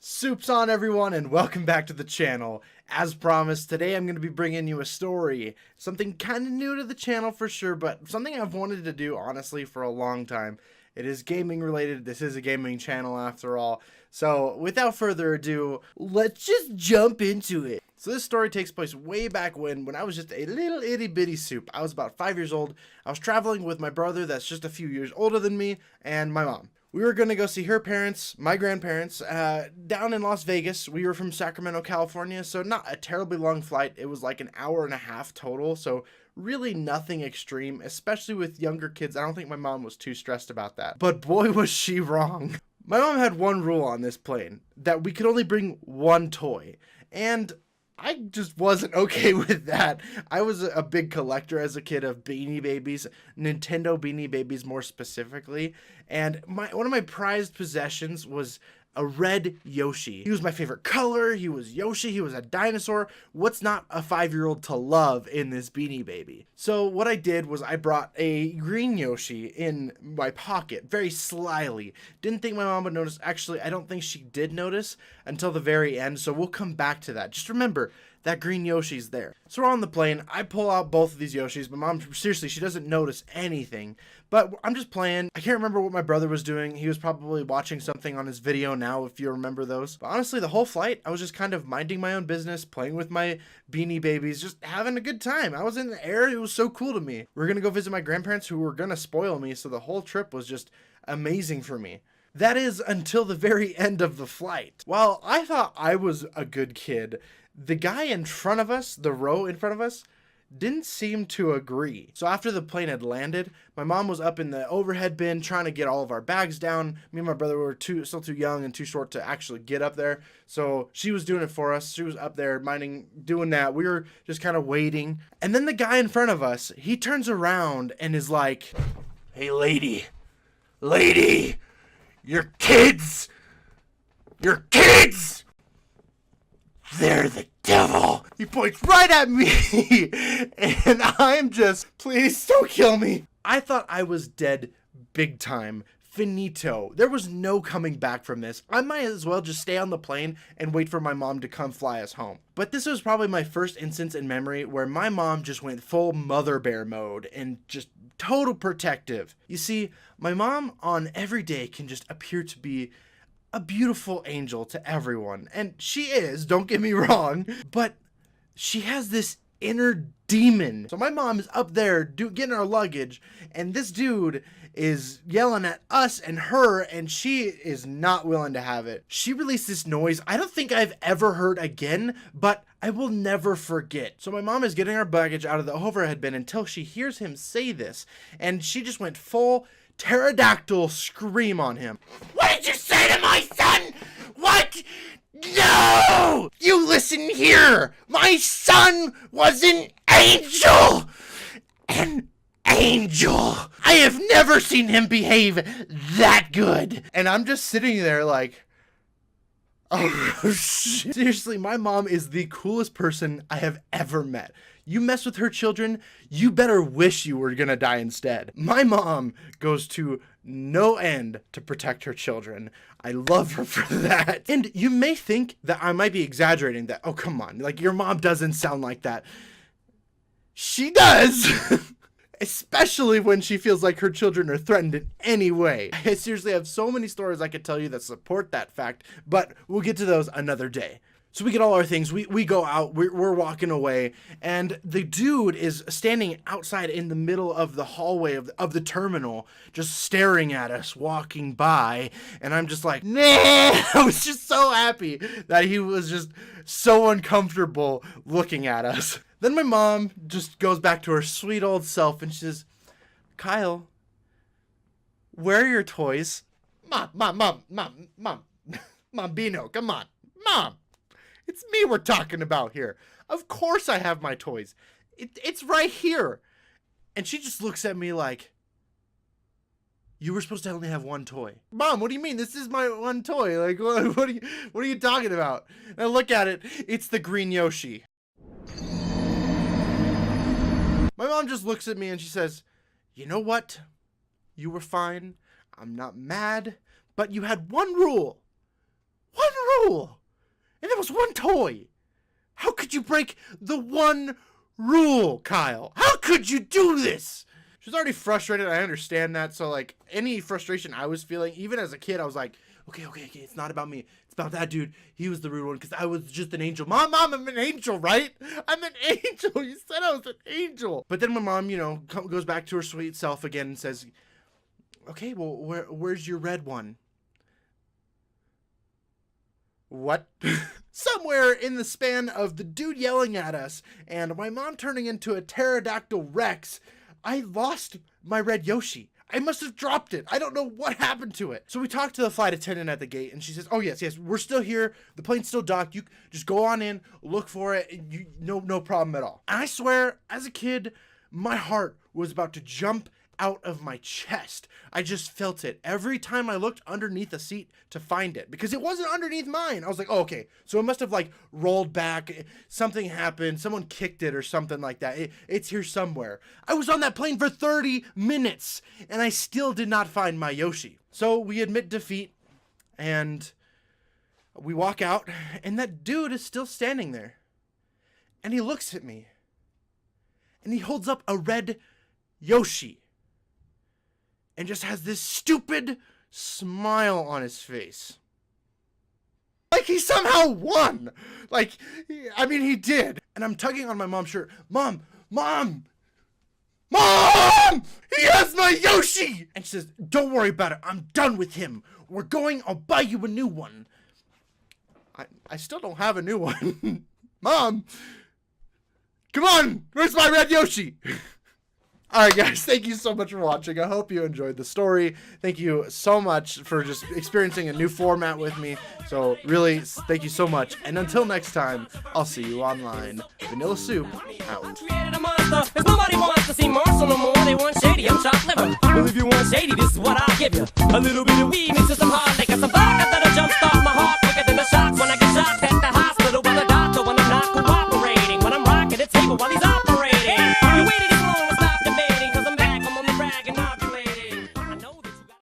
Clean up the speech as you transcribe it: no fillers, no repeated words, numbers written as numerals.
Soup's on, everyone, and welcome back to the channel. As promised, today I'm going to be bringing you a story. Something kind of new to the channel for sure, but something I've wanted to do, honestly, for a long time. It is gaming related. This is a gaming channel after all. So, without further ado, let's just jump into it. So this story takes place way back when I was just a little itty bitty soup. I was about 5 years old. I was traveling with my brother that's just a few years older than me and my mom. We were going to go see her parents, my grandparents, down in Las Vegas. We were from Sacramento, California, so not a terribly long flight. It was like an hour and a half total, so really nothing extreme, especially with younger kids. I don't think my mom was too stressed about that. But boy, was she wrong. My mom had one rule on this plane, that we could only bring one toy. And I just wasn't okay with that. I was a big collector as a kid of Beanie Babies, Nintendo Beanie Babies more specifically, and one of my prized possessions was a red Yoshi. He was my favorite color, he was Yoshi, he was a dinosaur. What's not a 5-year-old to love in this Beanie Baby? So what I did was I brought a green Yoshi in my pocket, very slyly. Didn't think my mom would notice. Actually, I don't think she did notice until the very end, so we'll come back to that. Just remember, that green Yoshi's there. So we're on the plane, I pull out both of these Yoshis. My mom, seriously, she doesn't notice anything. But I'm just playing. I can't remember what my brother was doing. He was probably watching something on his video now, if you remember those. But honestly, the whole flight, I was just kind of minding my own business, playing with my Beanie Babies, just having a good time. I was in the air. It was so cool to me. We were going to go visit my grandparents who were going to spoil me, so the whole trip was just amazing for me. That is until the very end of the flight. While I thought I was a good kid, the guy in front of us, the row in front of us, didn't seem to agree. So after the plane had landed, my mom was up in the overhead bin trying to get all of our bags down. Me and my brother were still too young and too short to actually get up there. So she was doing it for us. She was up there doing that. We were just kind of waiting. And then the guy in front of us, he turns around and is like, "Hey, lady, your kids, they're the devil." He points right at me, and I'm just, please don't kill me. I thought I was dead big time. Finito. There was no coming back from this. I might as well just stay on the plane and wait for my mom to come fly us home. But this was probably my first instance in memory where my mom just went full mother bear mode and just total protective. You see, my mom on every day can just appear to be a beautiful angel to everyone. And she is, don't get me wrong, but she has this inner demon. So my mom is up there getting our luggage, and this dude is yelling at us and her, and she is not willing to have it. She released this noise I don't think I've ever heard again, but I will never forget. So my mom is getting our baggage out of the overhead bin until she hears him say this, and she just went full pterodactyl scream on him. "What did you say to my son? What? No! You listen here! My son was an angel! An angel! I have never seen him behave that good!" And I'm just sitting there like, oh shit. Seriously, my mom is the coolest person I have ever met. You mess with her children, you better wish you were gonna die instead. My mom goes to no end to protect her children. I love her for that. And you may think that I might be exaggerating that. Oh, come on. Like, your mom doesn't sound like that. She does. Especially when she feels like her children are threatened in any way. I seriously have so many stories I could tell you that support that fact, but we'll get to those another day. So we get all our things, we go out, we're walking away, and the dude is standing outside in the middle of the hallway of the terminal, just staring at us, walking by, and I'm just like, nah! I was just so happy that he was just so uncomfortable looking at us. Then my mom just goes back to her sweet old self, and she says, "Kyle, where are your toys?" Mom, Bino, come on, Mom. It's me we're talking about here. Of course I have my toys. It's right here. And she just looks at me like, "You were supposed to only have one toy." "Mom, what do you mean? This is my one toy. Like, what are you talking about?" And I look at it. It's the green Yoshi. My mom just looks at me and she says, "You know what? You were fine. I'm not mad. But you had one rule. rule. And that was one toy. How could you break the one rule, Kyle? How could you do this? She was already frustrated. I understand that. So, like, any frustration I was feeling, even as a kid, I was like, okay. It's not about me. It's about that dude. He was the rude one because I was just an angel. Mom, I'm an angel, right? I'm an angel. You said I was an angel. But then my mom, goes back to her sweet self again and says, okay, well, where's your red one? What? Somewhere in the span of the dude yelling at us and my mom turning into a pterodactyl Rex, I lost my red Yoshi. I must have dropped it. I don't know what happened to it. So we talked to the flight attendant at the gate and she says, oh yes, we're still here. The plane's still docked. You just go on in, look for it. No problem at all. And I swear, as a kid, my heart was about to jump out of my chest. I just felt it every time I looked underneath a seat to find it because it wasn't underneath mine. I was like, oh, okay. So it must have like rolled back. Something happened. Someone kicked it or something like that. It's here somewhere. I was on that plane for 30 minutes and I still did not find my Yoshi. So we admit defeat and we walk out and that dude is still standing there and he looks at me and he holds up a red Yoshi and just has this stupid smile on his face. Like he somehow won. Like, I mean, he did. And I'm tugging on my mom's shirt. Mom! He has my Yoshi! And she says, don't worry about it. I'm done with him. We're going. I'll buy you a new one. I still don't have a new one. Mom! Come on! Where's my red Yoshi? Alright guys, thank you so much for watching. I hope you enjoyed the story. Thank you so much for just experiencing a new format with me. So really, thank you so much. And until next time, I'll see you online. Vanilla Soup, out. Nobody wants to see Marshall no more. They want shady, I'm chopped liver. Well, if you want shady, this is what I'll give you. A little bit of weed mixed with some hard liquor, some